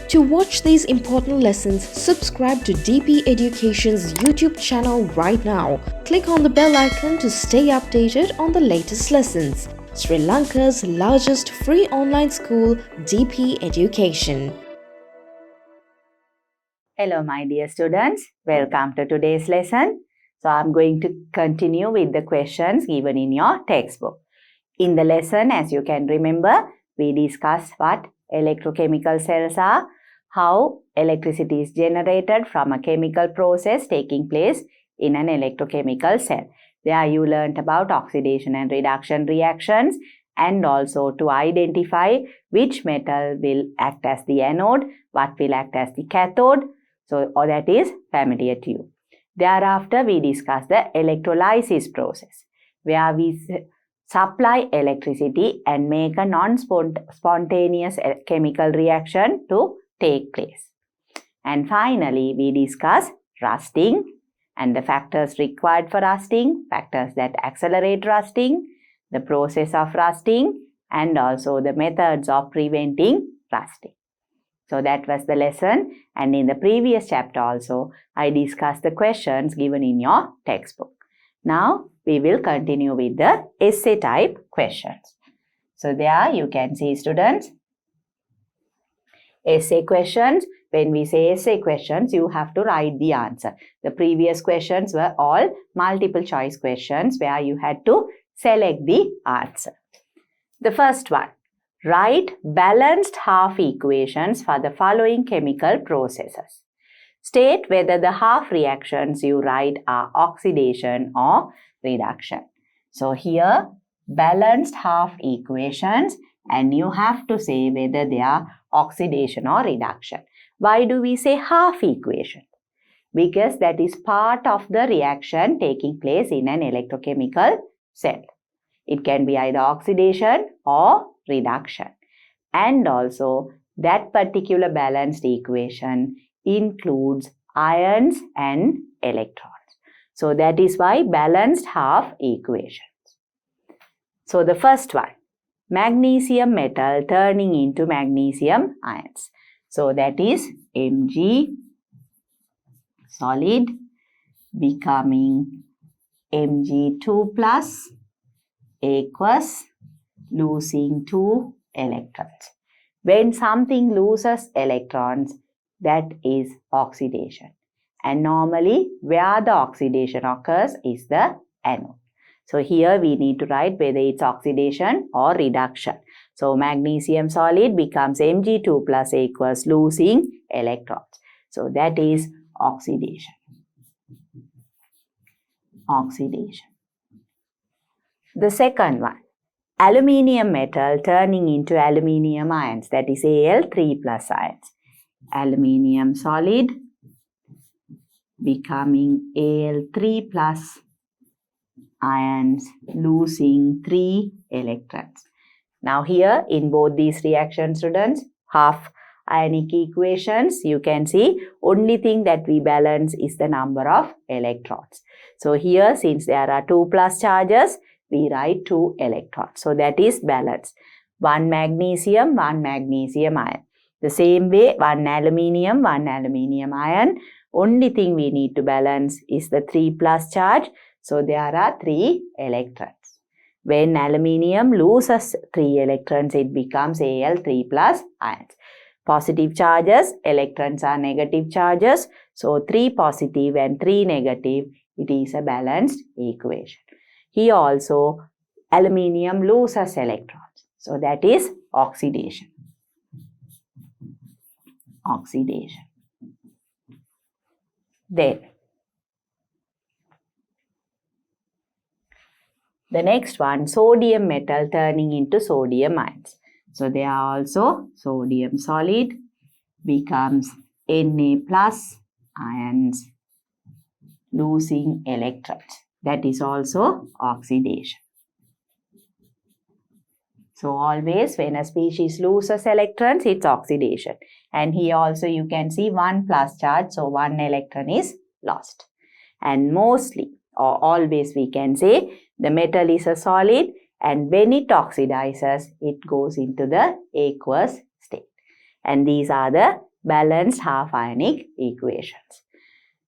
To watch these important lessons, subscribe to DP Education's YouTube channel right now. Click on the bell icon to stay updated on the latest lessons. Sri Lanka's largest free online school, DP Education. Hello my dear students, welcome to today's lesson. So I'm going to continue with the questions given in your textbook. In the lesson, as you can remember, we discussed what electrochemical cells are, how electricity is generated from a chemical process taking place in an electrochemical cell. There you learnt about oxidation and reduction reactions and also to identify which metal will act as the anode, what will act as the cathode. So all that is familiar to you. Thereafter, we discussed the electrolysis process, where we supply electricity and make a non-spontaneous chemical reaction to take place. And finally, we discuss rusting and the factors required for rusting, factors that accelerate rusting, the process of rusting, and also the methods of preventing rusting. So that was the lesson, and in the previous chapter also, I discussed the questions given in your textbook. Now, we will continue with the essay type questions. So there you can see, students, essay questions. When we say essay questions, you have to write the answer. The previous questions were all multiple choice questions where you had to select the answer. The first one, write balanced half equations for the following chemical processes. State whether the half reactions you write are oxidation or reduction. So here, balanced half equations, and you have to say whether they are oxidation or reduction. Why do we say half equation? Because that is part of the reaction taking place in an electrochemical cell. It can be either oxidation or reduction. And also, that particular balanced equation includes ions and electrons. So that is why balanced half equations. So the first one, magnesium metal turning into magnesium ions. So that is Mg solid becoming Mg2 plus aqueous, losing 2 electrons. When something loses electrons, that is oxidation. And normally where the oxidation occurs is the anode. So here we need to write whether it's oxidation or reduction. So magnesium solid becomes Mg2 plus aqueous, losing electrons. So that is oxidation. Oxidation. The second one, aluminium metal turning into aluminium ions, that is Al3 plus ions. Aluminium solid becoming Al3 plus ions, losing 3 electrons. Now here in both these reactions, students, half ionic equations, you can see only thing that we balance is the number of electrons. So here, since there are 2 plus charges, we write 2 electrons. So that is balanced. One magnesium ion. The same way, one aluminium ion. Only thing we need to balance is the 3 plus charge. So there are 3 electrons. When aluminium loses 3 electrons, it becomes Al3 plus ions. Positive charges, electrons are negative charges. So 3 positive and 3 negative, it is a balanced equation. Here also, aluminium loses electrons. So that is oxidation. Oxidation. Then, the next one, sodium metal turning into sodium ions. So they are also sodium solid becomes Na plus ions, losing electrons. That is also oxidation. So always when a species loses electrons, it's oxidation. And here also you can see 1 plus charge, so 1 electron is lost. And mostly or always we can say the metal is a solid, and when it oxidizes, it goes into the aqueous state. And these are the balanced half ionic equations.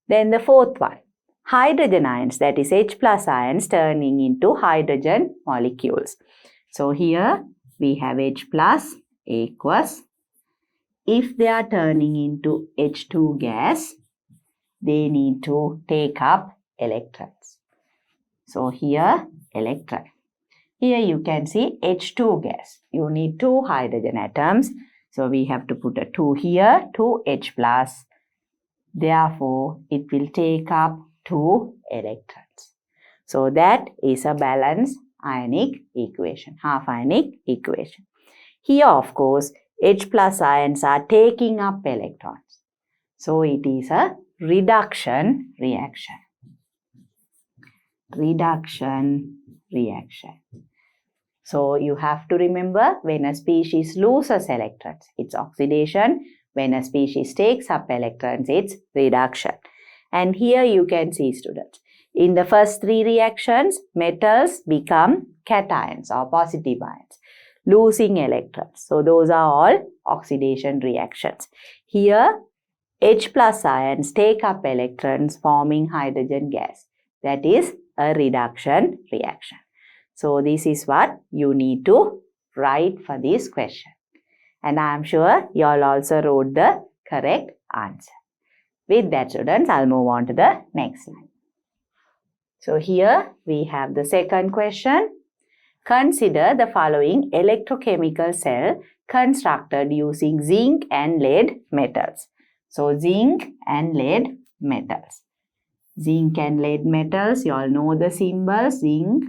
Then the fourth one, hydrogen ions, that is H plus ions turning into hydrogen molecules. So here we have H plus aqueous. If they are turning into H2 gas, they need to take up electrons. So here electron. Here you can see H2 gas. You need 2 hydrogen atoms. So we have to put a 2 here, 2 H plus. Therefore, it will take up 2 electrons. So that is a balanced ionic equation, half ionic equation. Here, of course, H plus ions are taking up electrons. So it is a reduction reaction. Reduction reaction. So you have to remember, when a species loses electrons, it's oxidation. When a species takes up electrons, it's reduction. And here you can see, students, in the first 3 reactions, metals become cations or positive ions, losing electrons. So those are all oxidation reactions. Here, H plus ions take up electrons, forming hydrogen gas. That is a reduction reaction. So this is what you need to write for this question. And I am sure you all also wrote the correct answer. With that, students, I'll move on to the next slide. So here we have the second question. Consider the following electrochemical cell constructed using zinc and lead metals. So zinc and lead metals. Zinc and lead metals, you all know the symbols. Zinc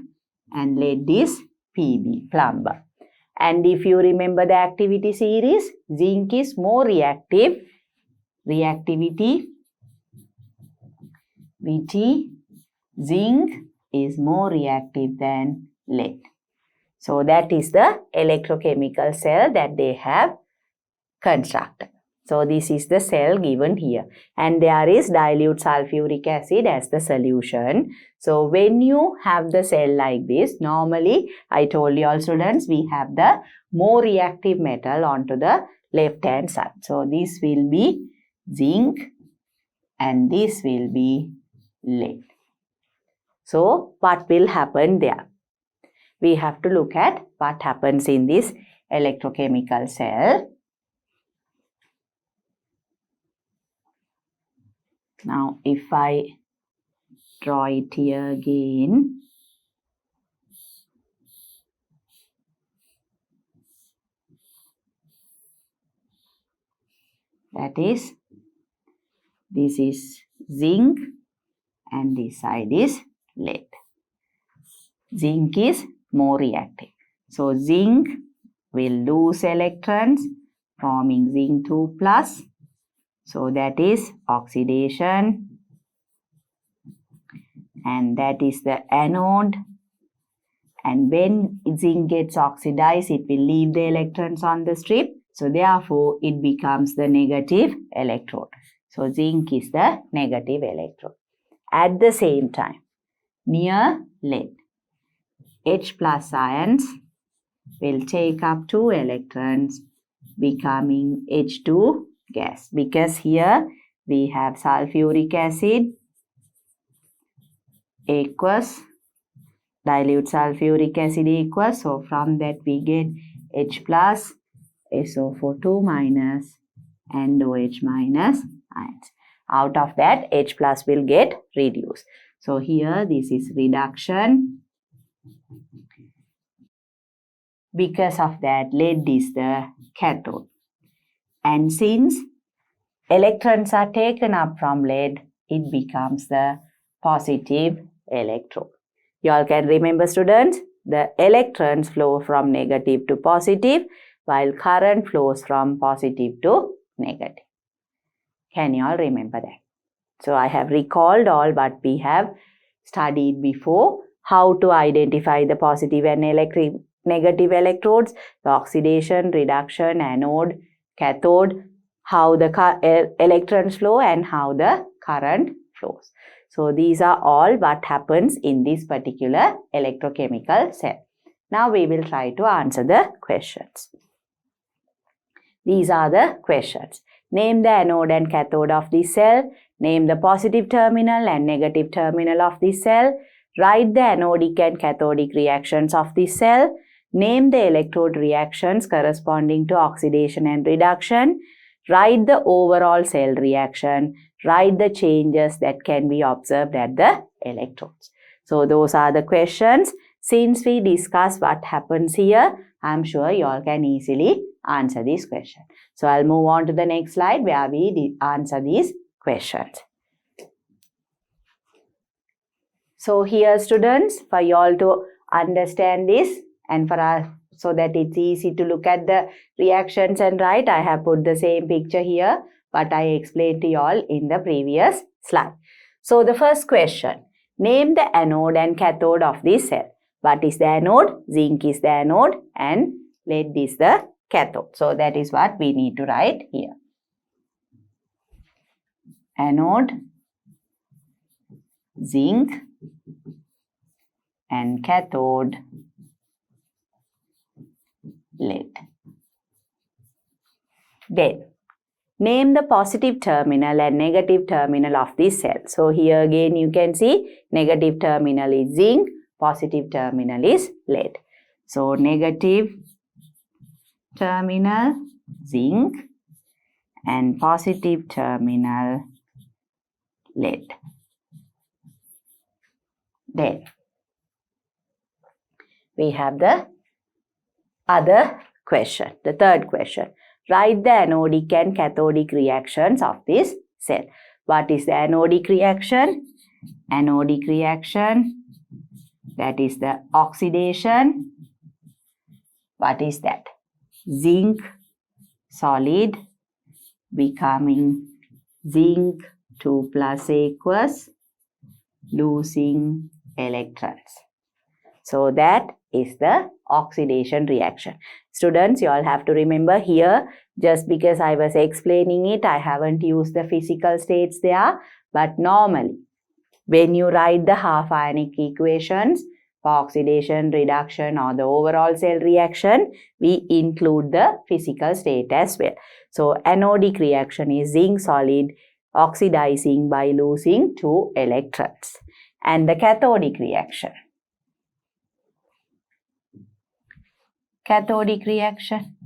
and lead is Pb, plumber. And if you remember the activity series, zinc is more reactive. Reactivity, zinc is more reactive than lead. So that is the electrochemical cell that they have constructed. So this is the cell given here. And there is dilute sulfuric acid as the solution. So when you have the cell like this, normally I told you all students, we have the more reactive metal onto the left hand side. So this will be zinc and this will be lead. So what will happen there? We have to look at what happens in this electrochemical cell. Now, if I draw it here again, that is, this is zinc and this side is lead. Zinc is more reactive. So, zinc will lose electrons, forming zinc 2 plus. So that is oxidation, and that is the anode. And when zinc gets oxidized, it will leave the electrons on the strip. So therefore, it becomes the negative electrode. So zinc is the negative electrode. At the same time, near lead, H plus ions will take up 2 electrons, becoming H2 gas, because here we have sulfuric acid, aqueous, dilute sulfuric acid aqueous. So from that we get H plus, SO4 2 minus and OH minus ions. Out of that, H plus will get reduced. So here this is reduction. Because of that, lead is the cathode. And since electrons are taken up from lead, it becomes the positive electrode. You all can remember, students, the electrons flow from negative to positive, while current flows from positive to negative. Can you all remember that? So I have recalled all what we have studied before, how to identify the positive and negative electrodes, the oxidation, reduction, anode, cathode, how the electrons flow and how the current flows. So these are all what happens in this particular electrochemical cell. Now we will try to answer the questions. These are the questions. Name the anode and cathode of this cell. Name the positive terminal and negative terminal of this cell. Write the anodic and cathodic reactions of this cell. Name the electrode reactions corresponding to oxidation and reduction. Write the overall cell reaction. Write the changes that can be observed at the electrodes. So those are the questions. Since we discussed what happens here, I'm sure you all can easily answer this question. So I'll move on to the next slide where we answer these questions. So here, students, for you all to understand this and for us so that it's easy to look at the reactions and write, I have put the same picture here, but I explained to you all in the previous slide. So the first question, name the anode and cathode of this cell. What is the anode? Zinc is the anode and lead is the cathode. So that is what we need to write here. Anode, zinc, and cathode, lead. Then, name the positive terminal and negative terminal of this cell. So here again you can see negative terminal is zinc, positive terminal is lead. So negative terminal zinc and positive terminal lead. Then we have the other question, the third question. Write the anodic and cathodic reactions of this cell. What is the anodic reaction? Anodic reaction, that is the oxidation. What is that? Zinc solid becoming zinc 2 plus aqueous, losing electrons. So that is the oxidation reaction. Students, you all have to remember here, just because I was explaining it, I haven't used the physical states there, but normally when you write the half ionic equations for oxidation, reduction or the overall cell reaction, we include the physical state as well. So anodic reaction is zinc solid oxidizing by losing 2 electrons. And the cathodic reaction. Cathodic reaction.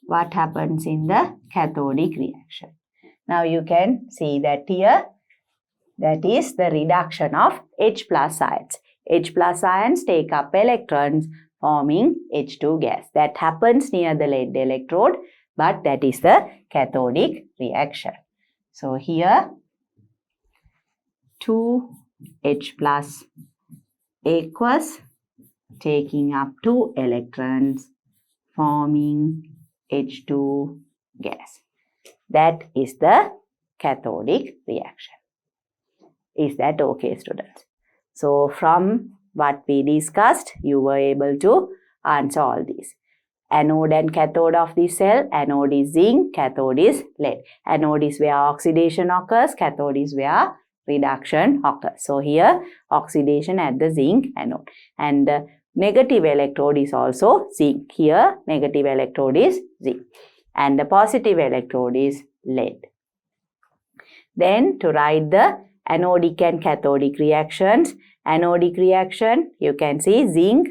What happens in the cathodic reaction? Now you can see that here, that is the reduction of H plus ions. H plus ions take up electrons forming H2 gas. That happens near the lead electrode, but that is the cathodic reaction. So here 2H plus aqueous taking up 2 electrons forming H2 gas. That is the cathodic reaction. Is that okay, students? So from what we discussed, you were able to answer all these. Anode and cathode of the cell. Anode is zinc, cathode is lead. Anode is where oxidation occurs, cathode is where reduction occurs. So here oxidation at the zinc anode. And the negative electrode is also zinc. Here negative electrode is zinc. And the positive electrode is lead. Then to write the anodic and cathodic reactions. Anodic reaction, you can see zinc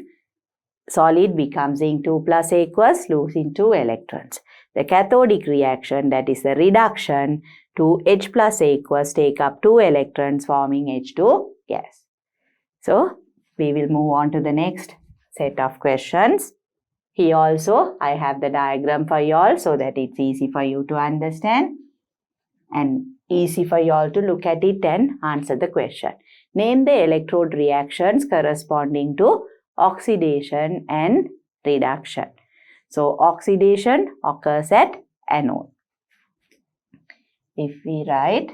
solid becomes zinc 2 plus aqueous, losing 2 electrons. The cathodic reaction, that is the reduction, to H plus aqueous take up 2 electrons forming H2 gas. So we will move on to the next set of questions. Here also I have the diagram for you all so that it's easy for you to understand and easy for you all to look at it and answer the question. Name the electrode reactions corresponding to oxidation and reduction. So oxidation occurs at anode. If we write,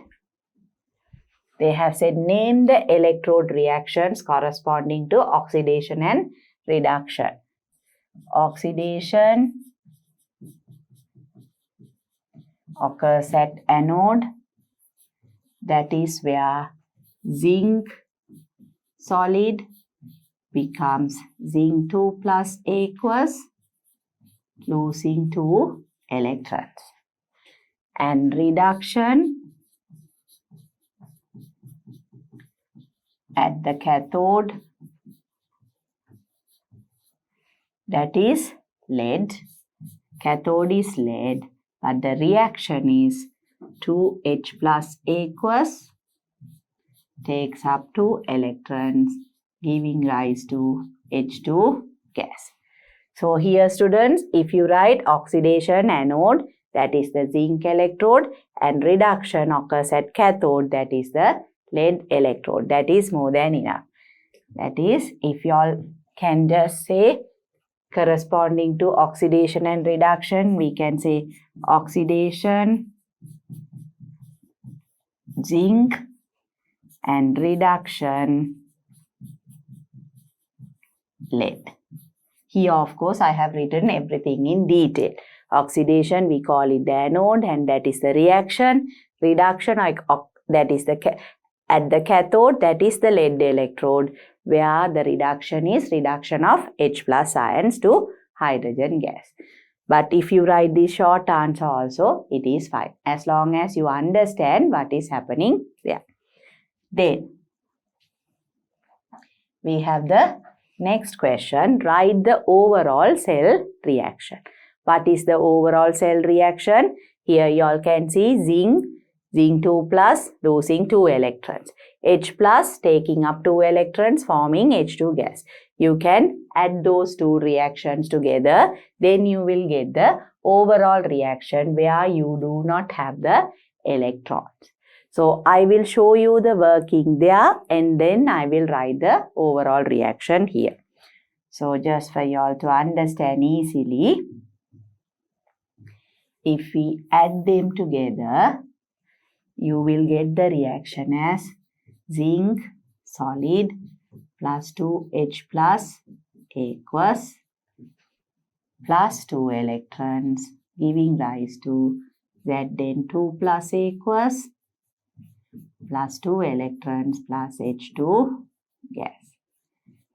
they have said name the electrode reactions corresponding to oxidation and reduction. Oxidation occurs at anode. That is where zinc solid becomes zinc 2 plus aqueous, losing 2 electrons. And reduction at the cathode, that is lead. Cathode is lead, but the reaction is 2H plus aqueous takes up 2 electrons, giving rise to H2 gas. So here students, if you write oxidation anode, that is the zinc electrode, and reduction occurs at cathode, that is the lead electrode. That is more than enough. That is, if you all can just say corresponding to oxidation and reduction, we can say oxidation zinc and reduction lead. Here, of course, I have written everything in detail. Oxidation, we call it the anode, and that is the reaction. Reduction, that is at the cathode, that is the lead electrode, where the reduction is reduction of H plus ions to hydrogen gas. But if you write the short answer also, it is fine, as long as you understand what is happening there. Then, we have the next question. Write the overall cell reaction. What is the overall cell reaction? Here you all can see zinc 2 plus losing 2 electrons. H plus taking up 2 electrons forming H2 gas. You can add those two reactions together. Then you will get the overall reaction where you do not have the electrons. So I will show you the working there, and then I will write the overall reaction here. So just for you all to understand easily, if we add them together, you will get the reaction as zinc solid plus 2H plus aqueous plus 2 electrons, giving rise to Zn2 plus aqueous plus 2 electrons plus H2 gas.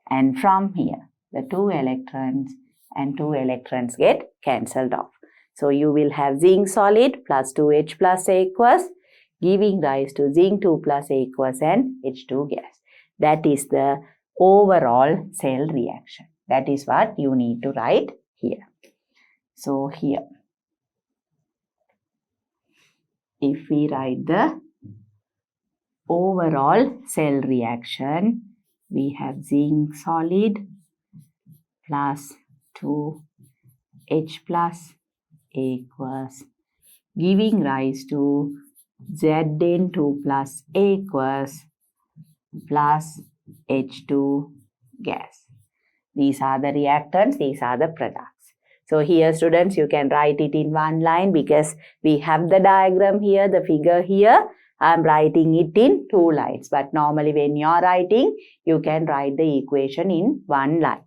And from here, the 2 electrons and 2 electrons get cancelled off. So you will have zinc solid plus 2H plus aqueous, giving rise to zinc 2 plus aqueous and H2 gas. That is the overall cell reaction. That is what you need to write here. So here, if we write the overall cell reaction, we have zinc solid plus 2H plus aqueous, giving rise to Zn2 plus aqueous plus H2 gas. These are the reactants, these are the products. So here students, you can write it in one line because we have the diagram here, the figure here. I am writing it in 2 lines, but normally when you are writing, you can write the equation in 1 line.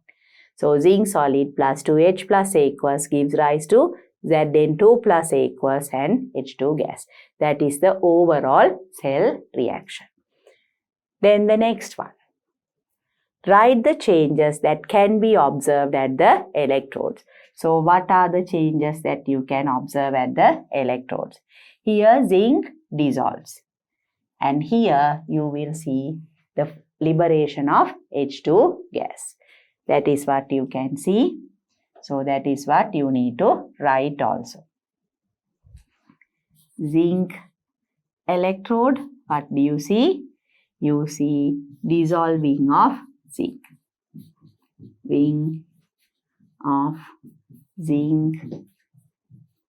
So zinc solid plus 2H plus aqueous gives rise to Zn2 plus aqueous and H2 gas. That is the overall cell reaction. Then the next one. Write the changes that can be observed at the electrodes. So what are the changes that you can observe at the electrodes? Here zinc dissolves. And here you will see the liberation of H2 gas. That is what you can see. So that is what you need to write also. Zinc electrode, what do you see? You see dissolving of zinc. Wing of zinc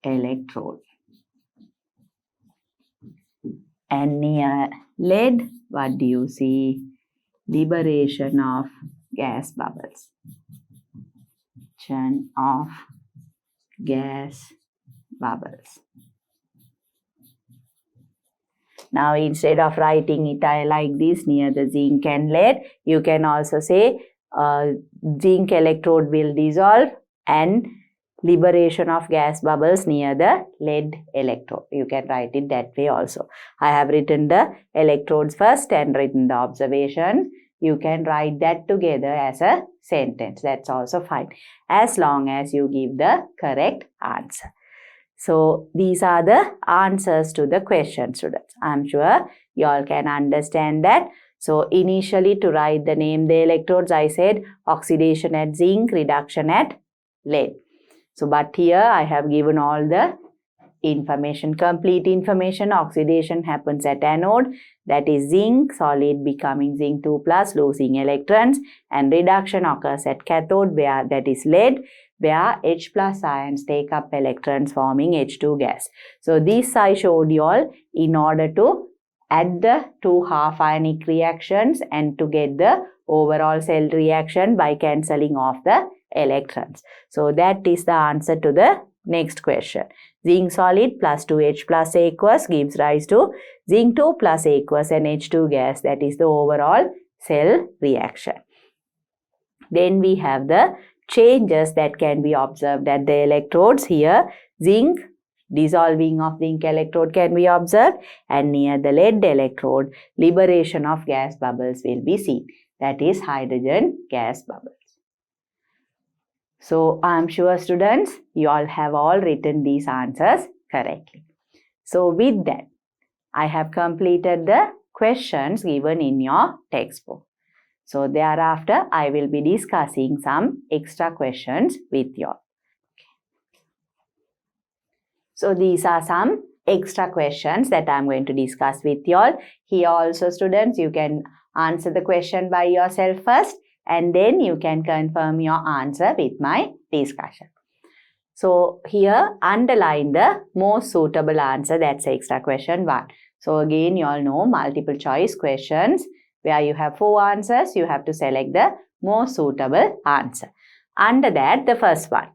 electrode. And near lead, what do you see? Liberation of gas bubbles. Of gas bubbles. Now instead of writing it like this near the zinc and lead, you can also say zinc electrode will dissolve and liberation of gas bubbles near the lead electrode. You can write it that way also. I have written the electrodes first and written the observation. you can write that together as a sentence. That's also fine, as long as you give the correct answer. So these are the answers to the question, students. I'm sure you all can understand that. So initially, to write the name the electrodes, I said oxidation at zinc, reduction at lead. So but here I have given all the information, complete information. Oxidation happens at anode, that is zinc solid becoming zinc 2 plus, losing electrons, and reduction occurs at cathode, where that is lead, where H plus ions take up electrons forming H2 gas. So this I showed you all in order to add the two half ionic reactions and to get the overall cell reaction by cancelling off the electrons. So that is the answer to the next question. Zinc solid plus 2H plus aqueous gives rise to zinc 2 plus aqueous and H2 gas, that is the overall cell reaction. Then we have the changes that can be observed at the electrodes. Here zinc, dissolving of zinc electrode can be observed, and near the lead electrode, liberation of gas bubbles will be seen, that is hydrogen gas bubbles. So I am sure, students, you all have all written these answers correctly. So with that, I have completed the questions given in your textbook. So thereafter, I will be discussing some extra questions with you all. So these are some extra questions that I am going to discuss with you all. Here also, students, you can answer the question by yourself first, and then you can confirm your answer with my discussion. So here, underline the most suitable answer. That's extra question 1. So again, you all know multiple choice questions where you have 4 answers. You have to select the most suitable answer. Under that, the first one,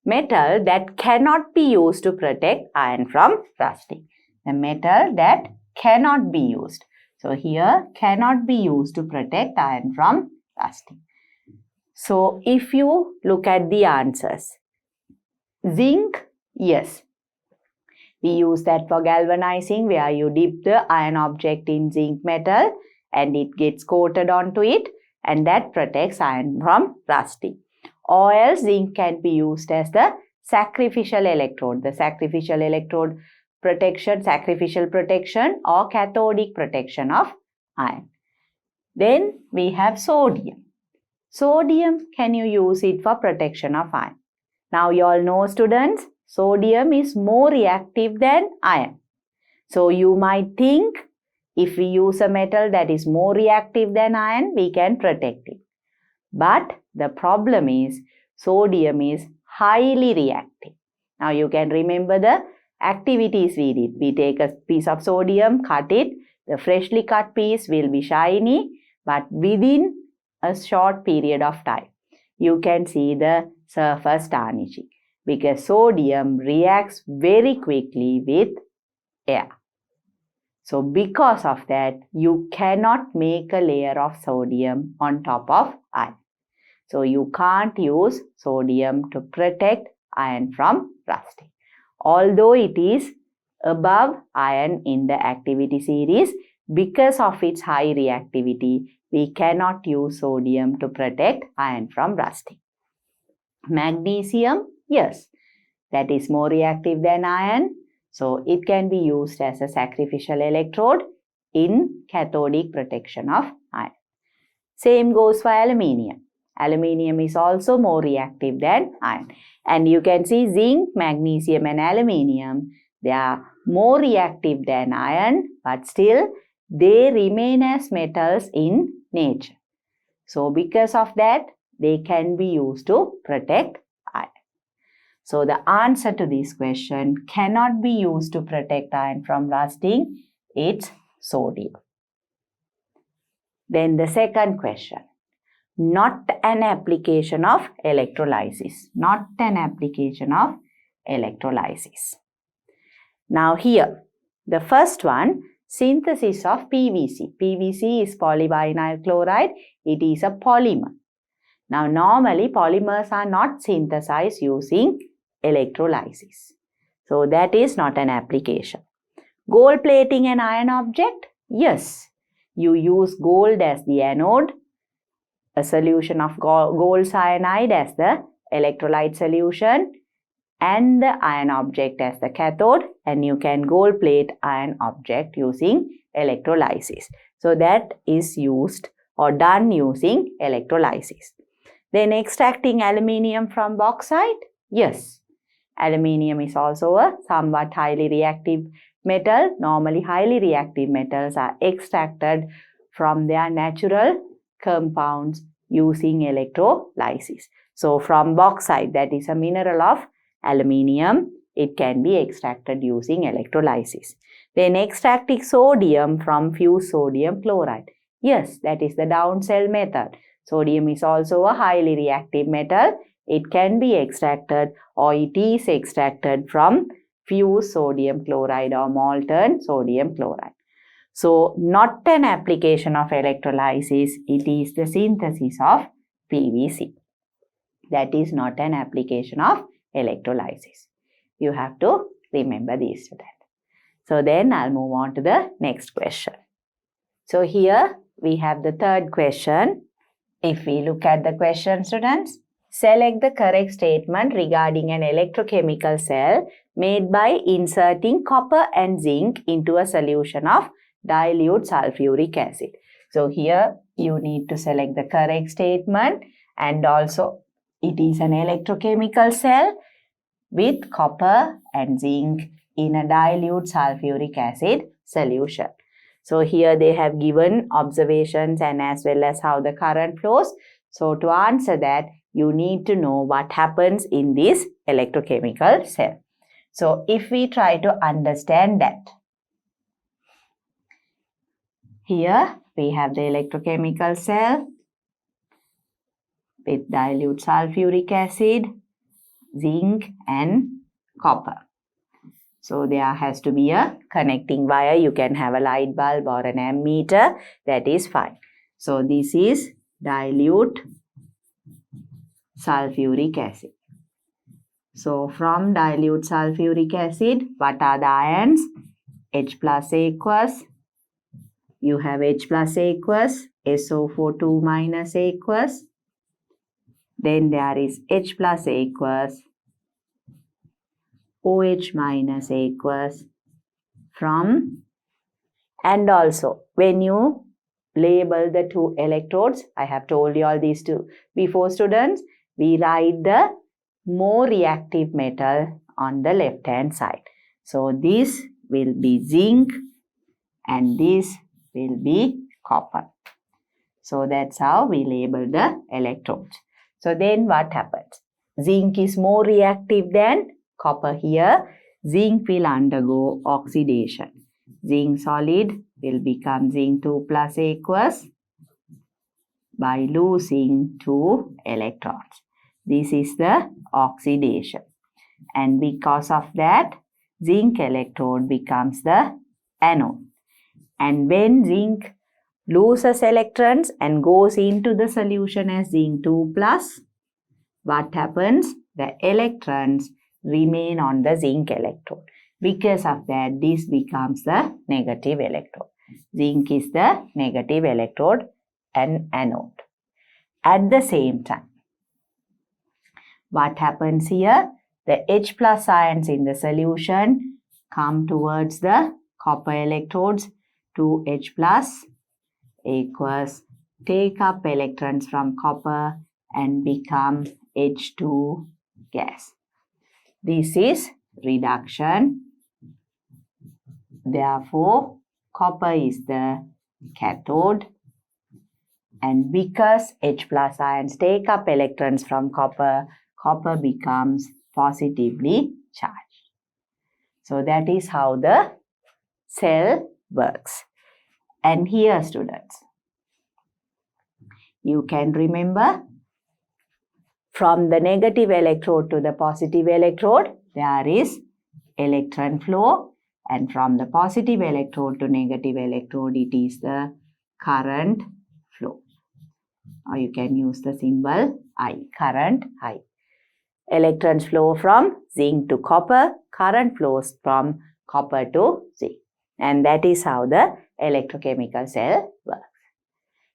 metal that cannot be used to protect iron from rusting. The metal that cannot be used. So here, cannot be used to protect iron from rusting. So if you look at the answers, zinc, yes, we use that for galvanizing, where you dip the iron object in zinc metal and it gets coated onto it, and that protects iron from rusting. Or else zinc can be used as the sacrificial electrode. The sacrificial electrode protection, sacrificial protection or cathodic protection of iron. Then we have sodium. Sodium, can you use it for protection of iron? Now you all know, students, sodium is more reactive than iron. So you might think if we use a metal that is more reactive than iron, we can protect it. But the problem is sodium is highly reactive. Now you can remember the activities we did. We take a piece of sodium, cut it. The freshly cut piece will be shiny, but within a short period of time, you can see the surface tarnishing because sodium reacts very quickly with air. So because of that, you cannot make a layer of sodium on top of iron. So you can't use sodium to protect iron from rusting. Although it is above iron in the activity series, because of its high reactivity, we cannot use sodium to protect iron from rusting. Magnesium, yes, that is more reactive than iron. So it can be used as a sacrificial electrode in cathodic protection of iron. Same goes for aluminium. Aluminium is also more reactive than iron. And you can see zinc, magnesium and aluminium, they are more reactive than iron, but still they remain as metals in nature. So because of that, they can be used to protect iron. So the answer to this question, cannot be used to protect iron from rusting, it's sodium. Then the second question, not an application of electrolysis. Not an application of electrolysis. Now here, the first one, synthesis of PVC. PVC is polyvinyl chloride. It is a polymer. Now normally polymers are not synthesized using electrolysis. So that is not an application. Gold plating an iron object? Yes. You use gold as the anode a solution of gold cyanide as the electrolyte solution and the iron object as the cathode, and you can gold plate iron object using electrolysis. So that is used or done using electrolysis. Then extracting aluminium from bauxite? Yes. Aluminium is also a somewhat highly reactive metal. Normally highly reactive metals are extracted from their natural compounds using electrolysis. So from bauxite, that is a mineral of aluminium, it can be extracted using electrolysis. Then extracting sodium from fused sodium chloride. Yes, that is the downcell method. Sodium is also a highly reactive metal. It can be extracted or it is extracted from fused sodium chloride or molten sodium chloride. So, not an application of electrolysis, it is the synthesis of PVC. That is not an application of electrolysis. You have to remember these students. So, then I'll move on to the next question. So, here we have the third question. If we look at the question, students, select the correct statement regarding an electrochemical cell made by inserting copper and zinc into a solution of dilute sulfuric acid. So here you need to select the correct statement, and also it is an electrochemical cell with copper and zinc in a dilute sulfuric acid solution. So here they have given observations and as well as how the current flows. So to answer that, you need to know what happens in this electrochemical cell. So if we try to understand that, here we have the electrochemical cell with dilute sulfuric acid, zinc and copper. So there has to be a connecting wire. You can have a light bulb or an ammeter. That is fine. So this is dilute sulfuric acid. So from dilute sulfuric acid, what are the ions? H plus aqueous. You have H plus aqueous, SO4 2 minus aqueous. Then there is H plus aqueous, OH minus aqueous from, and also when you label the two electrodes, I have told you all these two before, students, we write the more reactive metal on the left hand side. So this will be zinc and this will be copper. So that's how we label the electrodes. So then what happens? Zinc is more reactive than copper. Here, zinc will undergo oxidation. Zinc solid will become zinc 2 plus aqueous by losing 2 electrons. This is the oxidation. And because of that, zinc electrode becomes the anode. And when zinc loses electrons and goes into the solution as zinc 2 plus, what happens? The electrons remain on the zinc electrode. Because of that, this becomes the negative electrode. Zinc is the negative electrode and anode. At the same time, what happens here? The H plus ions in the solution come towards the copper electrodes. 2H plus aqueous take up electrons from copper and become H2 gas. This is reduction. Therefore, copper is the cathode, and because H plus ions take up electrons from copper, copper becomes positively charged. So that is how the cell works. And here, students, you can remember from the negative electrode to the positive electrode, there is electron flow, and from the positive electrode to negative electrode, it is the current flow. Or you can use the symbol I, current I. Electrons flow from zinc to copper, current flows from copper to zinc. And that is how the electrochemical cell works.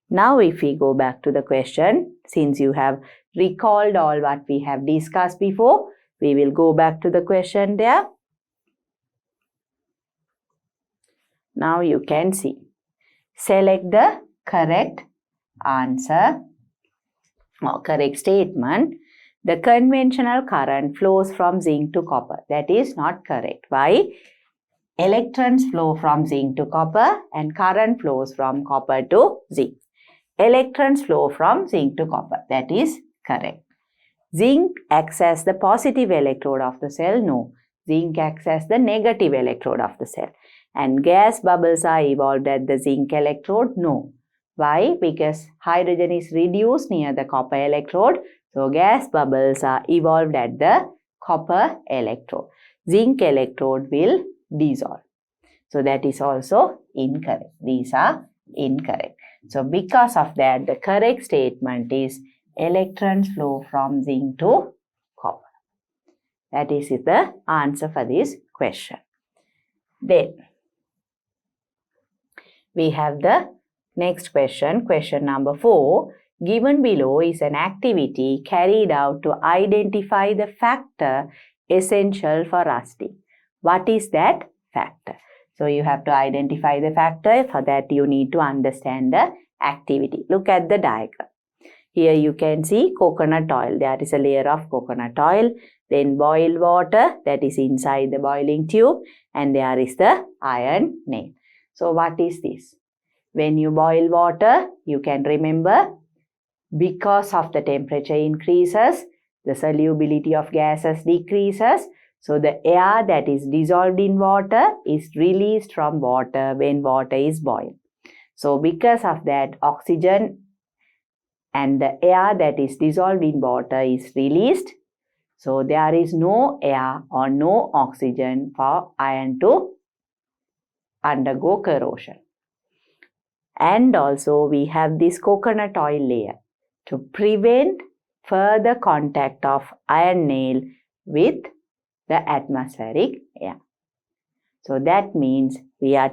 Now if we go back to the question, since you have recalled all what we have discussed before, we will go back to the question there. Now you can see. Select the correct answer or correct statement. The conventional current flows from zinc to copper. That is not correct. Why? Electrons flow from zinc to copper and current flows from copper to zinc. Electrons flow from zinc to copper. That is correct. Zinc acts as the positive electrode of the cell. No. Zinc acts as the negative electrode of the cell. And gas bubbles are evolved at the zinc electrode. No. Why? Because hydrogen is reduced near the copper electrode. So gas bubbles are evolved at the copper electrode. Zinc electrode will dissolve. So that is also incorrect. These are incorrect. So because of that, the correct statement is electrons flow from zinc to copper. That is the answer for this question. Then we have the next question, question number 4. Given below is an activity carried out to identify the factor essential for rusting. What is that factor? So you have to identify the factor. For that you need to understand the activity. Look at the diagram. Here you can see coconut oil. There is a layer of coconut oil. Then boiled water that is inside the boiling tube. And there is the iron nail. So what is this? When you boil water, you can remember because of the temperature increases, the solubility of gases decreases. So the air that is dissolved in water is released from water when water is boiled. So because of that, oxygen and the air that is dissolved in water is released. So there is no air or no oxygen for iron to undergo corrosion. And also we have this coconut oil layer to prevent further contact of iron nail with the atmospheric air. So that means we are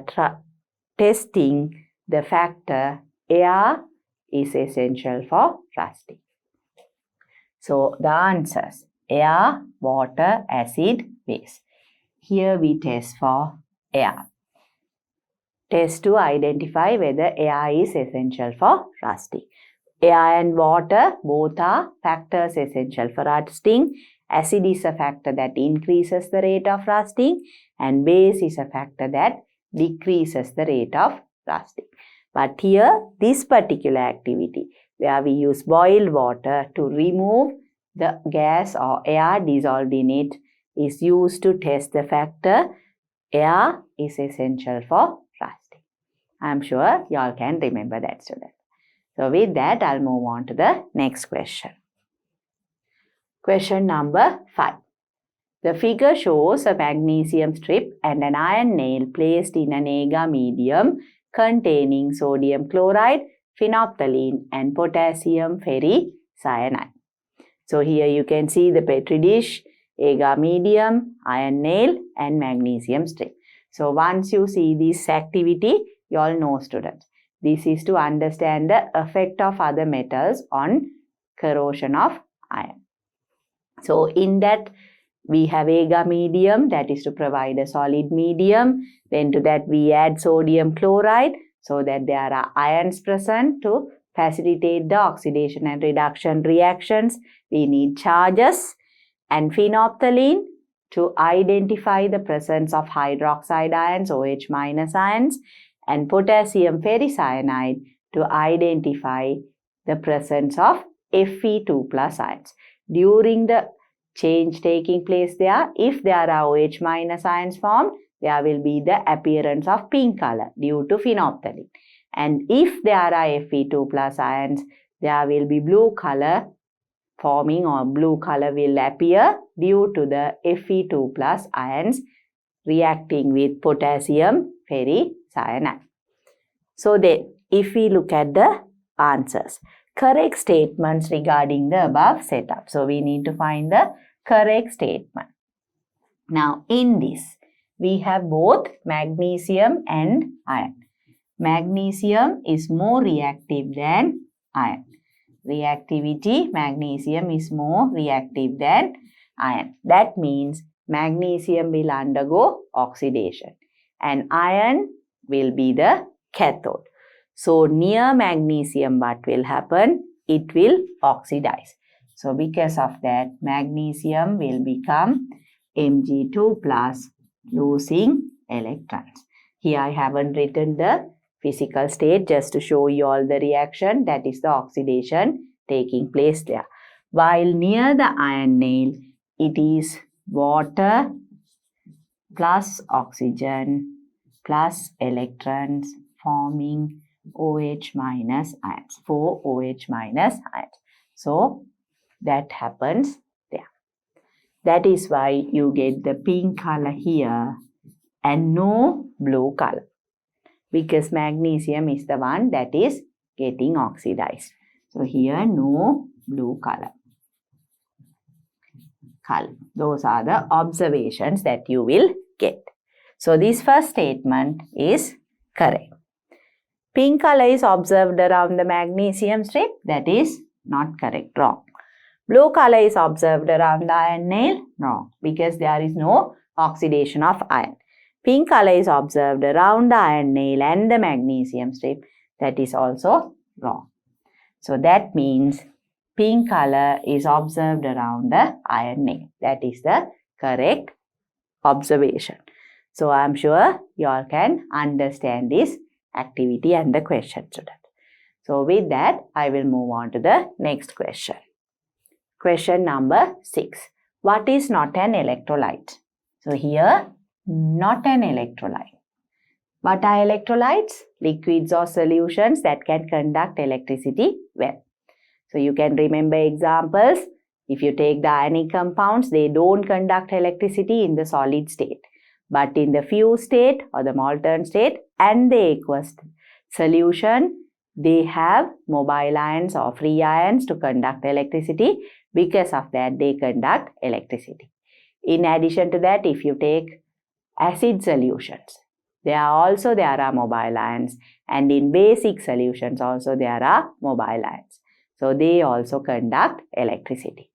testing the factor air is essential for rusting. So the answers: air, water, acid, base. Here we test for air. Test to identify whether air is essential for rusting. Air and water both are factors essential for rusting. Acid is a factor that increases the rate of rusting and base is a factor that decreases the rate of rusting. But here, this particular activity where we use boiled water to remove the gas or air dissolved in it is used to test the factor air is essential for rusting. I am sure you all can remember that, students. So with that, I'll move on to the next question. Question number 5. The figure shows a magnesium strip and an iron nail placed in an agar medium containing sodium chloride, phenolphthalein and potassium ferricyanide. So here you can see the petri dish, agar medium, iron nail and magnesium strip. So once you see this activity, you all know, students, this is to understand the effect of other metals on corrosion of iron. So in that we have agar medium, that is to provide a solid medium. Then to that we add sodium chloride so that there are ions present to facilitate the oxidation and reduction reactions. We need charges and phenolphthalein to identify the presence of hydroxide ions, OH minus ions, and potassium ferricyanide to identify the presence of Fe2 plus ions. During the change taking place there, if there are OH minus ions formed, there will be the appearance of pink color due to phenolphthalein. And if there are Fe2 plus ions, there will be blue color forming, or blue color will appear due to the Fe2 plus ions reacting with potassium ferricyanide. So then, if we look at the answers, correct statements regarding the above setup. So we need to find the correct statement. Now in this, we have both magnesium and iron. magnesium is more reactive than iron. Reactivity, magnesium is more reactive than iron. That means magnesium will undergo oxidation and iron will be the cathode. So near magnesium, what will happen? It will oxidize. So because of that, magnesium will become Mg2 plus, losing electrons. Here I haven't written the physical state just to show you all the reaction, that is the oxidation taking place there. While near the iron nail, it is water plus oxygen plus electrons forming OH minus ions, 4 OH minus ions. So that happens there. That is why you get the pink color here and no blue color, because magnesium is the one that is getting oxidized. So here no blue color. Those are the observations that you will get. So this first statement is correct. Pink color is observed around the magnesium strip. That is not correct, wrong. Blue color is observed around the iron nail, wrong, because there is no oxidation of iron. Pink color is observed around the iron nail and the magnesium strip. That is also wrong. So that means pink color is observed around the iron nail. That is the correct observation. So I am sure you all can understand this activity and the question, student. So with that, I will move on to the next question. Question number 6. What is not an electrolyte? So here, not an electrolyte. What are electrolytes? Liquids or solutions that can conduct electricity well. So you can remember examples. If you take the ionic compounds, they don't conduct electricity in the solid state. But in the fused state or the molten state and the aqueous solution, they have mobile ions or free ions to conduct electricity. Because of that, they conduct electricity. In addition to that, if you take acid solutions, there are mobile ions, and in basic solutions also there are mobile ions. So they also conduct electricity.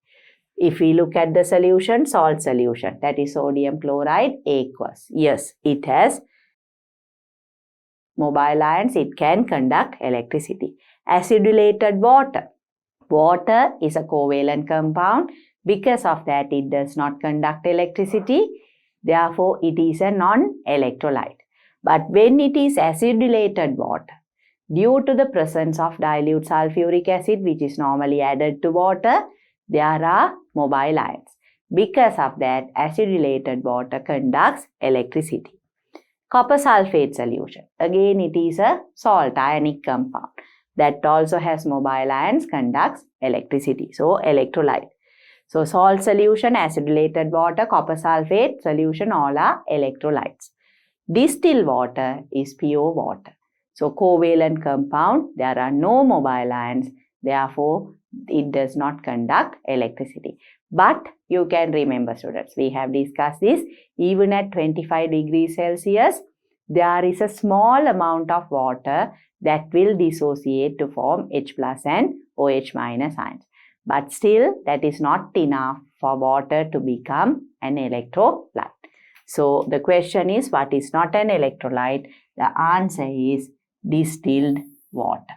If we look at the solution, salt solution, that is sodium chloride, aqueous. Yes, it has mobile ions, it can conduct electricity. Acidulated water. Water is a covalent compound. Because of that, it does not conduct electricity. Therefore, it is a non-electrolyte. But when it is acidulated water, due to the presence of dilute sulfuric acid, which is normally added to water, there are mobile ions. Because of that, acidulated water conducts electricity. Copper sulfate solution. Again, it is a salt ionic compound that also has mobile ions, conducts electricity. So, electrolyte. So, salt solution, acidulated water, copper sulfate solution, all are electrolytes. Distilled water is pure water. So, covalent compound, there are no mobile ions. Therefore, it does not conduct electricity. But you can remember, students, we have discussed this. Even at 25 degrees Celsius, there is a small amount of water that will dissociate to form H plus and OH minus ions. But still, that is not enough for water to become an electrolyte. So, the question is, what is not an electrolyte? The answer is distilled water.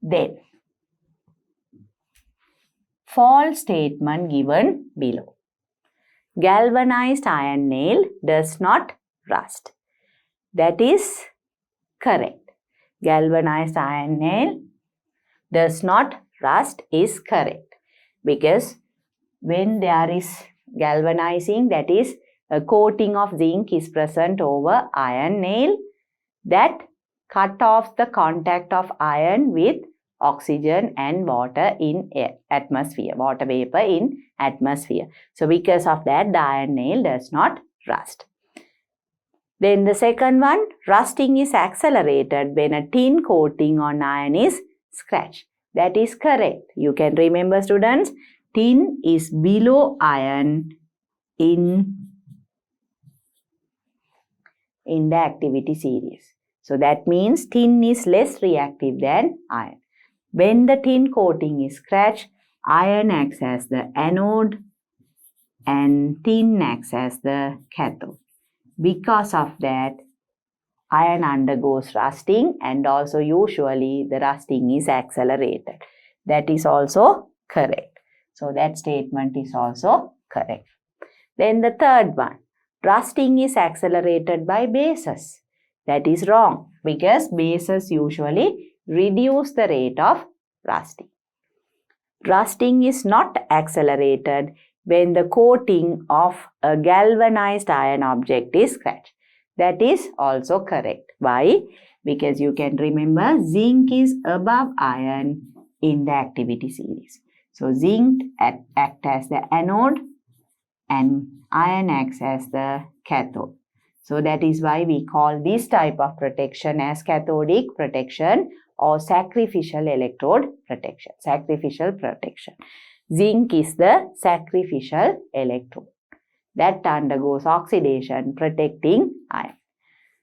Then, false statement given below. Galvanized iron nail does not rust. That is correct. Galvanized iron nail does not rust is correct, because when there is galvanizing, that is a coating of zinc is present over iron nail, that cut off the contact of iron with oxygen and water in atmosphere, water vapor in atmosphere. So because of that, the iron nail does not rust. Then the second one, rusting is accelerated when a tin coating on iron is scratched. That is correct. You can remember, students, tin is below iron in the activity series. So that means tin is less reactive than iron. When the tin coating is scratched, iron acts as the anode and tin acts as the cathode. Because of that, iron undergoes rusting, and also usually the rusting is accelerated. That is also correct. So that statement is also correct. Then the third one, rusting is accelerated by bases. That is wrong, because bases usually reduce the rate of rusting. Rusting is not accelerated when the coating of a galvanized iron object is scratched. That is also correct. Why? Because you can remember zinc is above iron in the activity series. So zinc acts as the anode and iron acts as the cathode. So that is why we call this type of protection as cathodic protection or sacrificial electrode protection. Sacrificial protection. Zinc is the sacrificial electrode that undergoes oxidation protecting iron.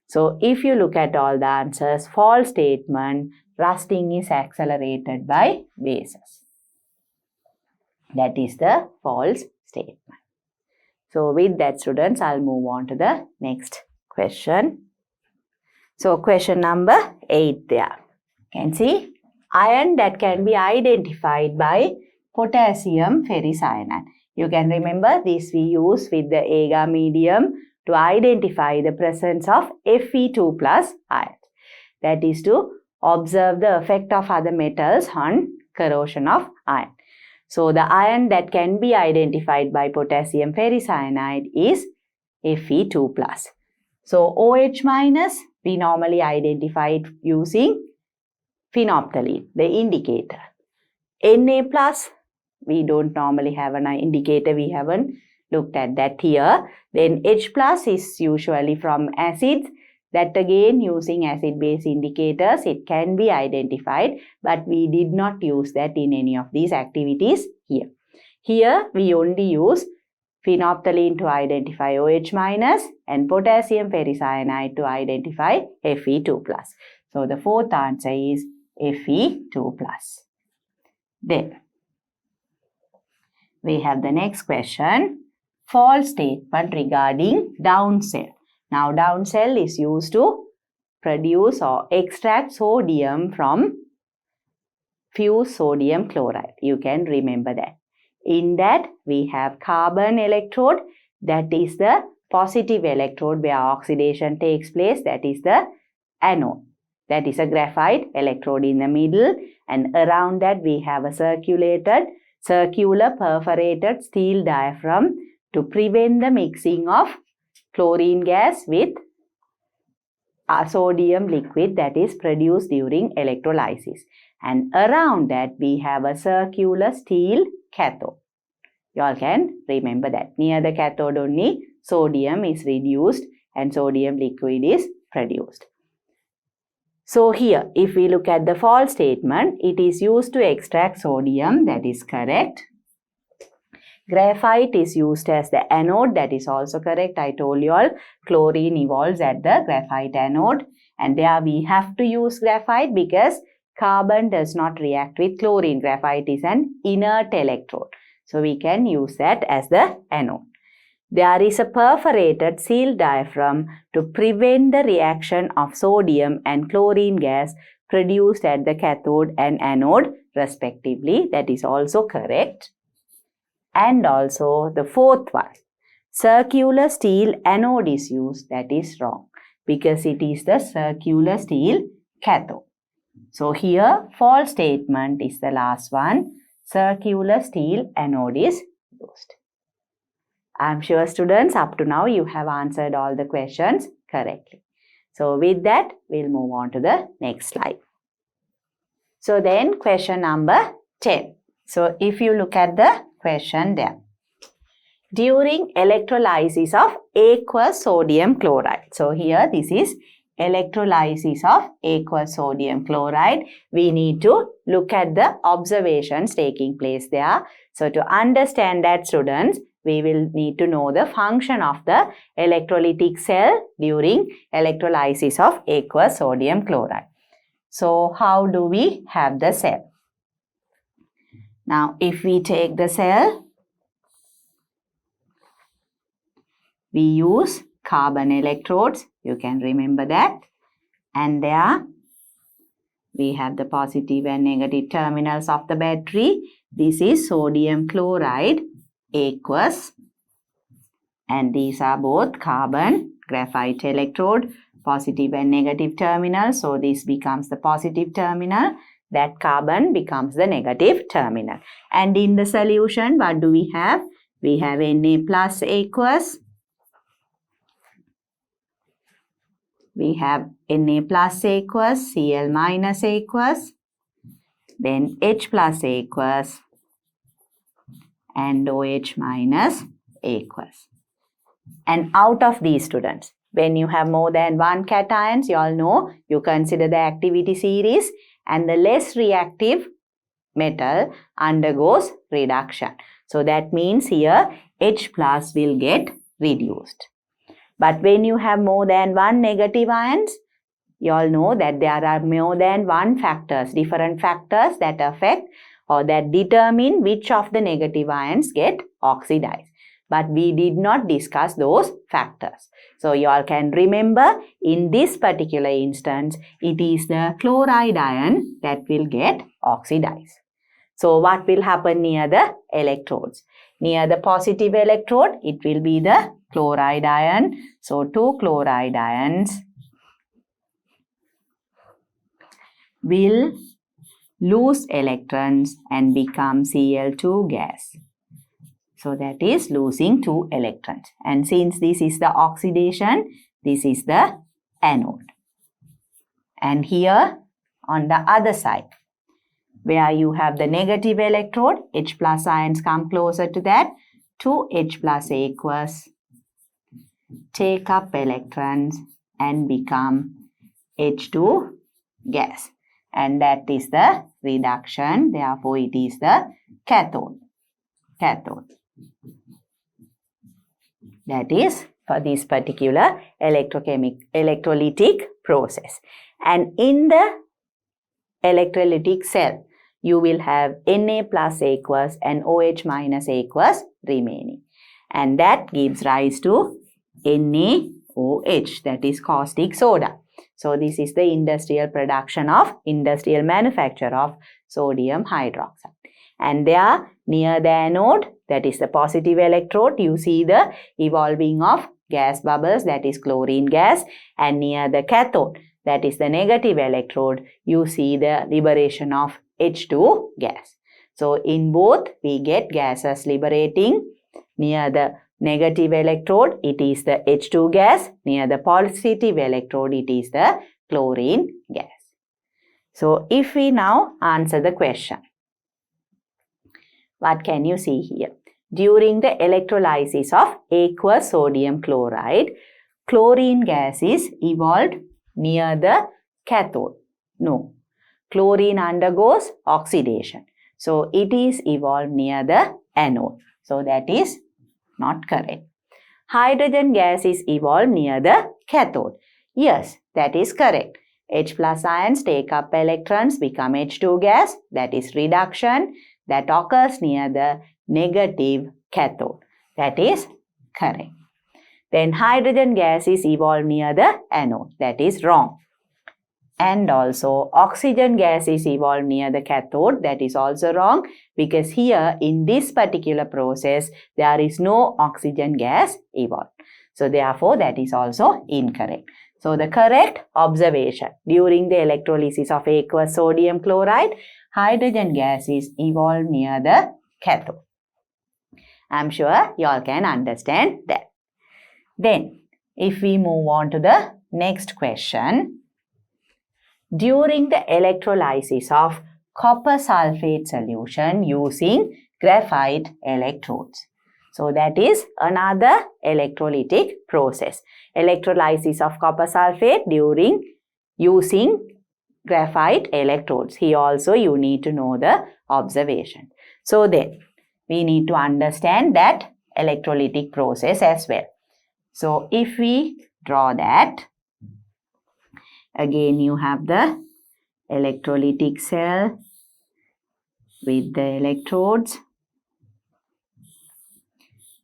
So if you look at all the answers, false statement, rusting is accelerated by bases. That is the false statement. So with that, students, I'll move on to the next question. So question number 8 there. You can see iron that can be identified by potassium ferricyanide. You can remember this we use with the agar medium to identify the presence of Fe2 plus ions. That is to observe the effect of other metals on corrosion of iron. So the iron that can be identified by potassium ferricyanide is Fe2 plus. So OH minus we normally identify it using phenolphthalein, the indicator. Na plus, we don't normally have an indicator, we haven't looked at that here. Then H plus is usually from acids. That again, using acid-base indicators, it can be identified, but we did not use that in any of these activities here. Here, we only use phenolphthalein to identify OH minus and potassium ferricyanide to identify Fe2 plus. So the fourth answer is Fe2 plus. Then we have the next question, false statement regarding downcell. Now downcell is used to produce or extract sodium from fused sodium chloride. You can remember that. In that we have carbon electrode, that is the positive electrode where oxidation takes place, that is the anode. That is a graphite electrode in the middle, and around that we have a circular perforated steel diaphragm to prevent the mixing of chlorine gas with a sodium liquid that is produced during electrolysis. And around that we have a circular steel cathode. You all can remember that. Near the cathode only sodium is reduced and sodium liquid is produced. So here, if we look at the false statement, it is used to extract sodium, that is correct. Graphite is used as the anode, that is also correct. I told you all, chlorine evolves at the graphite anode, and there we have to use graphite because carbon does not react with chlorine. Graphite is an inert electrode, so we can use that as the anode. There is a perforated sealed diaphragm to prevent the reaction of sodium and chlorine gas produced at the cathode and anode respectively. That is also correct. And also the fourth one, circular steel anode is used. That is wrong because it is the circular steel cathode. So here false statement is the last one. Circular steel anode is used. I am sure students up to now you have answered all the questions correctly. So with that we'll move on to the next slide. So then question number 10. So if you look at the question there. During electrolysis of aqueous sodium chloride. So here this is electrolysis of aqueous sodium chloride. We need to look at the observations taking place there. So to understand that students, we will need to know the function of the electrolytic cell during electrolysis of aqueous sodium chloride. So, how do we have the cell? Now, if we take the cell, we use carbon electrodes. You can remember that. And there we have the positive and negative terminals of the battery. This is sodium chloride aqueous. And these are both carbon graphite electrode, positive and negative terminal. So this becomes the positive terminal. That carbon becomes the negative terminal. And in the solution, what do we have? We have Na plus aqueous. We have Na plus aqueous, Cl minus aqueous, then H plus aqueous, and OH minus aqueous. And out of these, students, when you have more than one cations, you all know, you consider the activity series, and the less reactive metal undergoes reduction. So that means here H plus will get reduced. But when you have more than one negative ions, you all know that there are more than one factors, different factors that affect or that determine which of the negative ions get oxidized. But we did not discuss those factors. So you all can remember, in this particular instance, it is the chloride ion that will get oxidized. So what will happen near the electrodes? Near the positive electrode, it will be the chloride ion. So two chloride ions will lose electrons and become Cl2 gas. So that is losing 2 electrons. And since this is the oxidation, this is the anode. And here on the other side, where you have the negative electrode, H plus ions come closer to that, 2 H plus aqueous take up electrons and become H2 gas. And that is the reduction. Therefore, it is the cathode. That is for this particular electrolytic process. And in the electrolytic cell, you will have Na plus aqueous and OH minus aqueous remaining. And that gives rise to NaOH, that is caustic soda. So this is the industrial manufacture of sodium hydroxide. And there near the anode, that is the positive electrode, you see the evolving of gas bubbles, that is chlorine gas. And near the cathode, that is the negative electrode, you see the liberation of H2 gas. So in both, we get gases liberating. Near the negative electrode, it is the H2 gas. Near the positive electrode, it is the chlorine gas. So if we now answer the question, what can you see here? During the electrolysis of aqueous sodium chloride, chlorine gas is evolved near the cathode. No, chlorine undergoes oxidation. So it is evolved near the anode. So that is not correct. Hydrogen gas is evolved near the cathode. Yes, that is correct. H plus ions take up electrons, become H2 gas. That is reduction. That occurs near the negative cathode. That is correct. Then hydrogen gas is evolved near the anode. That is wrong. And also oxygen gas is evolved near the cathode. That is also wrong, because here in this particular process, there is no oxygen gas evolved. So therefore, that is also incorrect. So the correct observation, during the electrolysis of aqueous sodium chloride, hydrogen gas is evolved near the cathode. I am sure you all can understand that. Then, if we move on to the next question, during the electrolysis of copper sulfate solution using graphite electrodes. So that is another electrolytic process. Electrolysis of copper sulfate during using graphite electrodes. Here also you need to know the observation. So then we need to understand that electrolytic process as well. So if we draw that, again you have the electrolytic cell with the electrodes,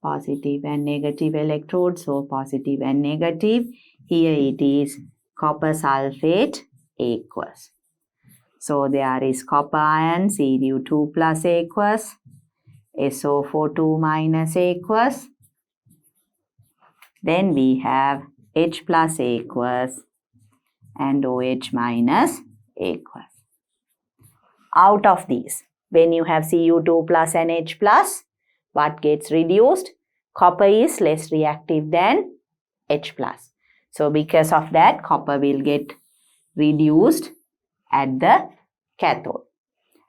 positive and negative electrodes, so positive and negative. Here it is copper sulfate aqueous. So there is copper ion Cu2 plus aqueous, SO42 minus aqueous. Then we have H plus aqueous and OH minus aqueous. Out of these, when you have Cu2 plus and H plus, what gets reduced? Copper is less reactive than H plus. So because of that, copper will get reduced at the cathode.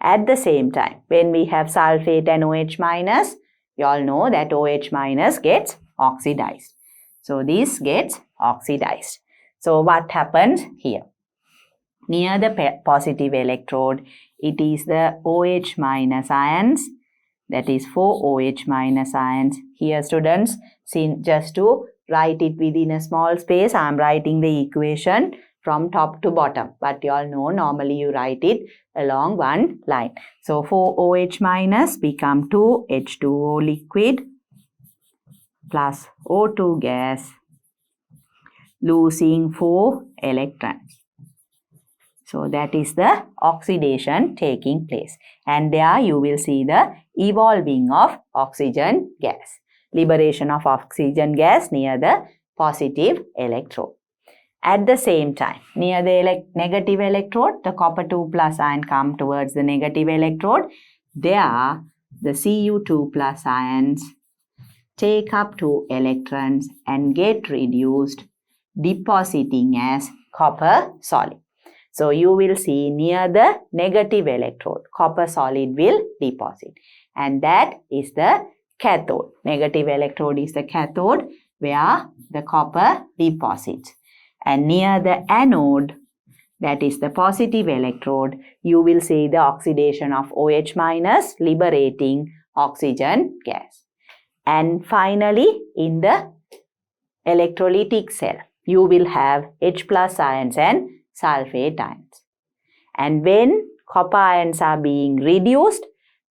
At the same time, when we have sulfate and OH minus, you all know that OH minus gets oxidized. So this gets oxidized. So what happens here? Near the positive electrode, it is the OH minus ions, that is 4 OH minus ions. Here students, just to write it within a small space, I am writing the equation from top to bottom. But you all know normally you write it along one line. So 4 OH minus become 2 H2O liquid plus O2 gas, losing 4 electrons. So that is the oxidation taking place. And there you will see the evolving of oxygen gas. Liberation of oxygen gas near the positive electrode. At the same time, near the negative electrode, the copper 2 plus ion come towards the negative electrode. There, the Cu2 plus ions take up 2 electrons and get reduced, depositing as copper solid. So you will see near the negative electrode, copper solid will deposit. And that is the cathode. Negative electrode is the cathode where the copper deposits. And near the anode, that is the positive electrode, you will see the oxidation of OH minus liberating oxygen gas. And finally, in the electrolytic cell, you will have H plus ions and sulfate ions. And when copper ions are being reduced,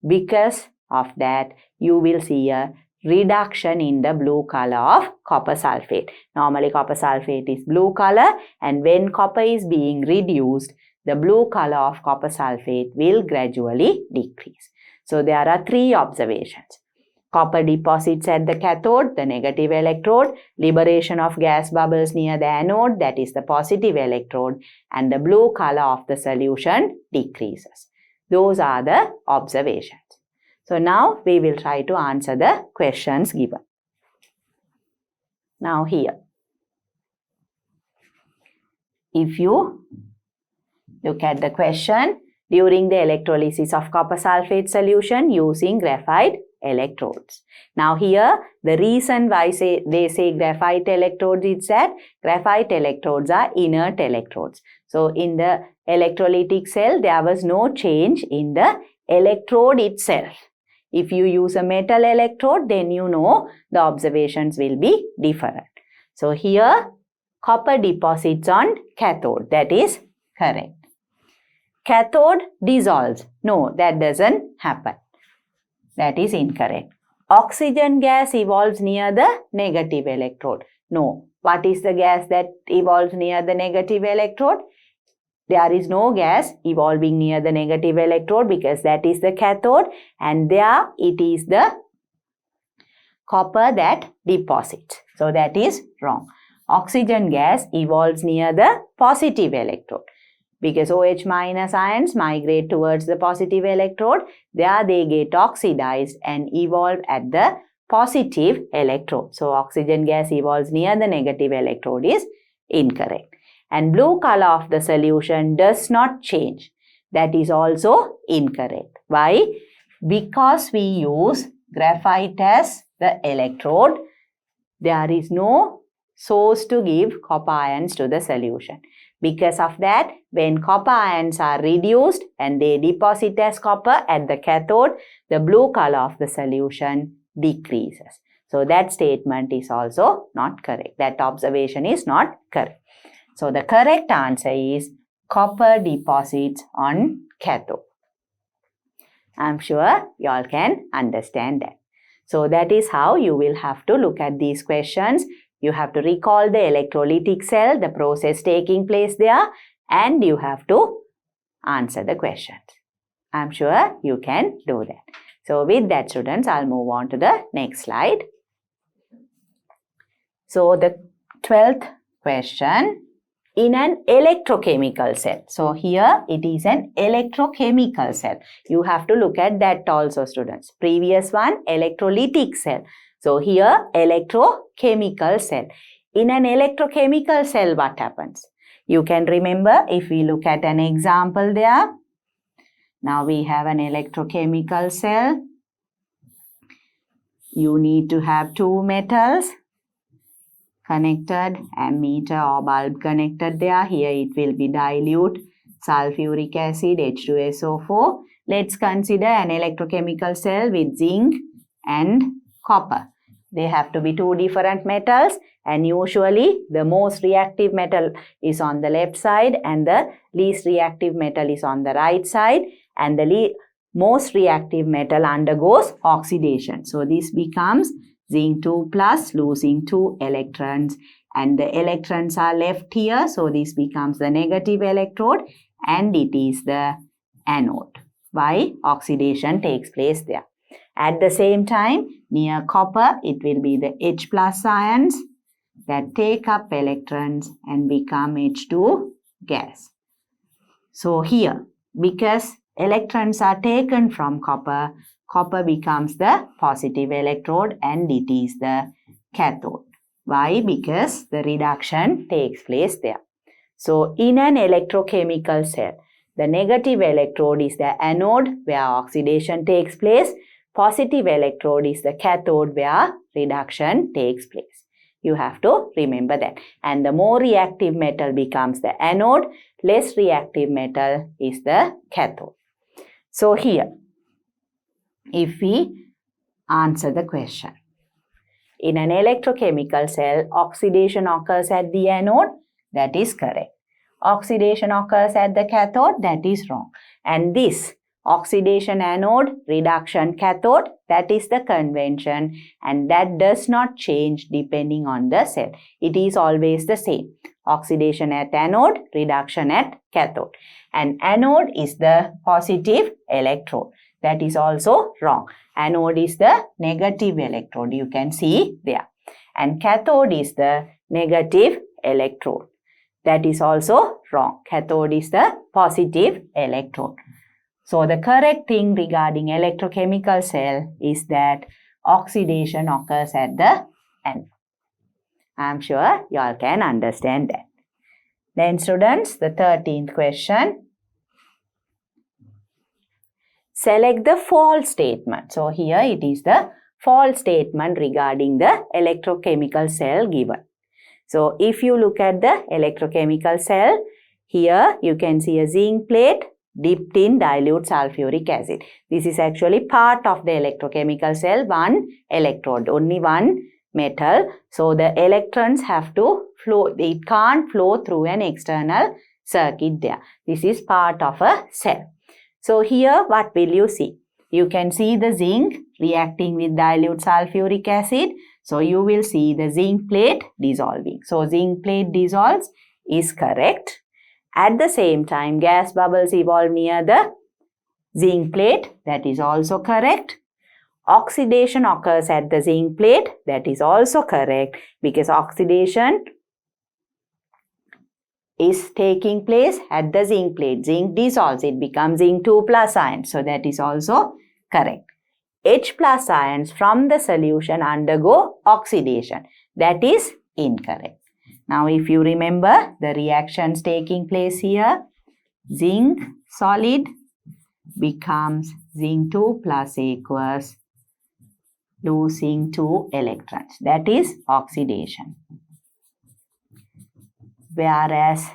because of that, you will see a reduction in the blue color of copper sulfate. Normally copper sulfate is blue color, and when copper is being reduced, the blue color of copper sulfate will gradually decrease. So there are 3 observations. Copper deposits at the cathode, the negative electrode, liberation of gas bubbles near the anode, that is the positive electrode, and the blue color of the solution decreases. Those are the observations. So now we will try to answer the questions given. Now here, if you look at the question, during the electrolysis of copper sulfate solution using graphite electrodes. Now here, the reason why they say graphite electrodes is that graphite electrodes are inert electrodes. So in the electrolytic cell, there was no change in the electrode itself. If you use a metal electrode, then you know the observations will be different. So here, copper deposits on cathode. That is correct. Cathode dissolves. No, that doesn't happen. That is incorrect. Oxygen gas evolves near the negative electrode. No. What is the gas that evolves near the negative electrode? There is no gas evolving near the negative electrode because that is the cathode, and there it is the copper that deposits. So that is wrong. Oxygen gas evolves near the positive electrode. Because OH minus ions migrate towards the positive electrode, there they get oxidized and evolve at the positive electrode. So oxygen gas evolves near the negative electrode is incorrect. And blue color of the solution does not change. That is also incorrect. Why? Because we use graphite as the electrode, there is no source to give copper ions to the solution. Because of that, when copper ions are reduced and they deposit as copper at the cathode, the blue color of the solution decreases. So that statement is also not correct. That observation is not correct. So the correct answer is copper deposits on cathode. I'm sure you all can understand that. So that is how you will have to look at these questions. You have to recall the electrolytic cell, the process taking place there, and you have to answer the questions. I'm sure you can do that. So with that, students, I'll move on to the next slide. So the 12th question, in an electrochemical cell. So here it is an electrochemical cell. You have to look at that also, students. Previous one, electrolytic cell. So here, electrochemical cell. In an electrochemical cell, what happens? You can remember if we look at an example there. Now we have an electrochemical cell. You need to have two metals connected, ammeter or bulb connected there. Here it will be dilute sulfuric acid, H2SO4. Let's consider an electrochemical cell with zinc and copper. They have to be two different metals, and usually the most reactive metal is on the left side and the least reactive metal is on the right side, and the most reactive metal undergoes oxidation. So this becomes zinc 2 plus, losing 2 electrons, and the electrons are left here. So this becomes the negative electrode and it is the anode. Why? Oxidation takes place there. At the same time, near copper, it will be the H plus ions that take up electrons and become H2 gas. So here, because electrons are taken from copper, copper becomes the positive electrode and it is the cathode. Why? Because the reduction takes place there. So in an electrochemical cell, the negative electrode is the anode where oxidation takes place. Positive electrode is the cathode where reduction takes place. You have to remember that. And the more reactive metal becomes the anode, less reactive metal is the cathode. So here, if we answer the question, in an electrochemical cell, oxidation occurs at the anode, that is correct. Oxidation occurs at the cathode, that is wrong. And this oxidation anode, reduction cathode, that is the convention, and that does not change depending on the cell. It is always the same. Oxidation at anode, reduction at cathode. And anode is the positive electrode. That is also wrong. Anode is the negative electrode. You can see there. And cathode is the negative electrode. That is also wrong. Cathode is the positive electrode. So the correct thing regarding electrochemical cell is that oxidation occurs at the anode. I am sure you all can understand that. Then students, the 13th question. Select the false statement. So here it is the false statement regarding the electrochemical cell given. So if you look at the electrochemical cell, here you can see a zinc plate dipped in dilute sulfuric acid. This is actually part of the electrochemical cell, one electrode, only one metal. So the electrons have to flow. It can't flow through an external circuit there. This is part of a cell. So here what will you see? You can see the zinc reacting with dilute sulfuric acid. So you will see the zinc plate dissolving. So zinc plate dissolves is correct. At the same time, gas bubbles evolve near the zinc plate. That is also correct. Oxidation occurs at the zinc plate. That is also correct because oxidation is taking place at the zinc plate. Zinc dissolves, it becomes zinc 2 plus ions. So that is also correct. H plus ions from the solution undergo oxidation. That is incorrect. Now if you remember the reactions taking place here, zinc solid becomes zinc 2 plus aqueous, losing 2 electrons. That is oxidation. Whereas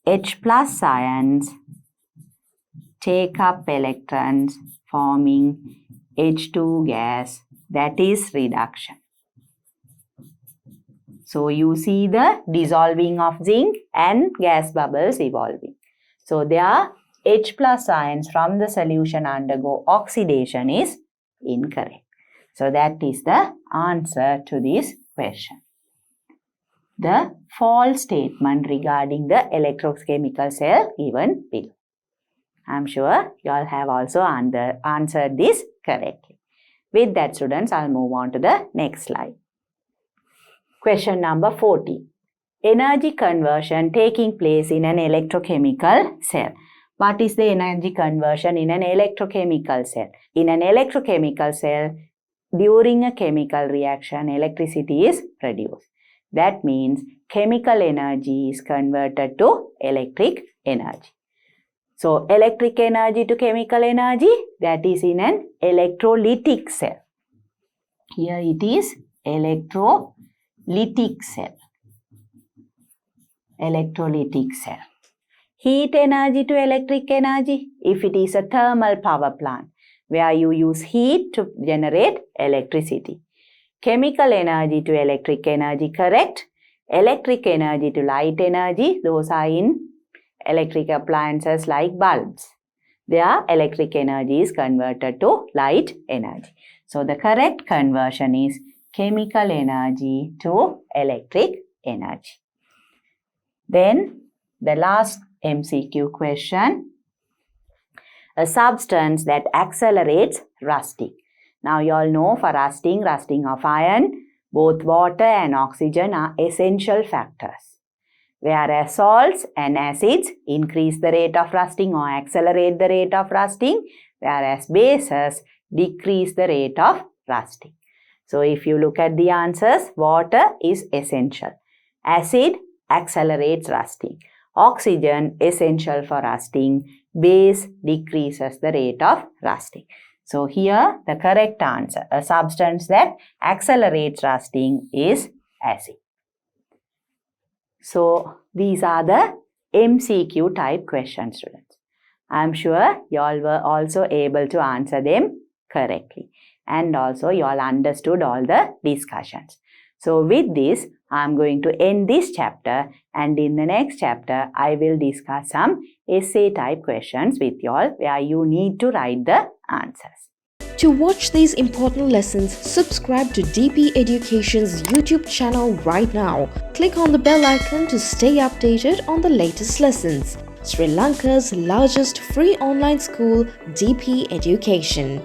H plus ions take up electrons forming H2 gas, that is reduction. So you see the dissolving of zinc and gas bubbles evolving. So their H plus ions from the solution undergo oxidation is incorrect. So that is the answer to this question. The false statement regarding the electrochemical cell given below. I am sure you all have also answered this correctly. With that, students, I'll move on to the next slide. Question number 40. Energy conversion taking place in an electrochemical cell. What is the energy conversion in an electrochemical cell? In an electrochemical cell, during a chemical reaction, electricity is produced. That means chemical energy is converted to electric energy. So, electric energy to chemical energy, that is in an electrolytic cell. Here it is electrolytic cell. Electrolytic cell. Heat energy to electric energy, if it is a thermal power plant where you use heat to generate electricity. Chemical energy to electric energy, correct? Electric energy to light energy, those are in electric appliances like bulbs. Their electric energy is converted to light energy. So the correct conversion is chemical energy to electric energy. Then the last MCQ question. A substance that accelerates rusting. Now you all know for rusting of iron, both water and oxygen are essential factors. Whereas salts and acids increase the rate of rusting or accelerate the rate of rusting, whereas bases decrease the rate of rusting. So if you look at the answers, water is essential. Acid accelerates rusting. Oxygen essential for rusting. Base decreases the rate of rusting. So here the correct answer, a substance that accelerates rusting is acid. So these are the MCQ type questions, students. I am sure you all were also able to answer them correctly. And also you all understood all the discussions. So with this, I am going to end this chapter, and in the next chapter, I will discuss some essay type questions with you all where you need to write the answers. To watch these important lessons, subscribe to DP Education's YouTube channel right now. Click on the bell icon to stay updated on the latest lessons. Sri Lanka's largest free online school, DP Education.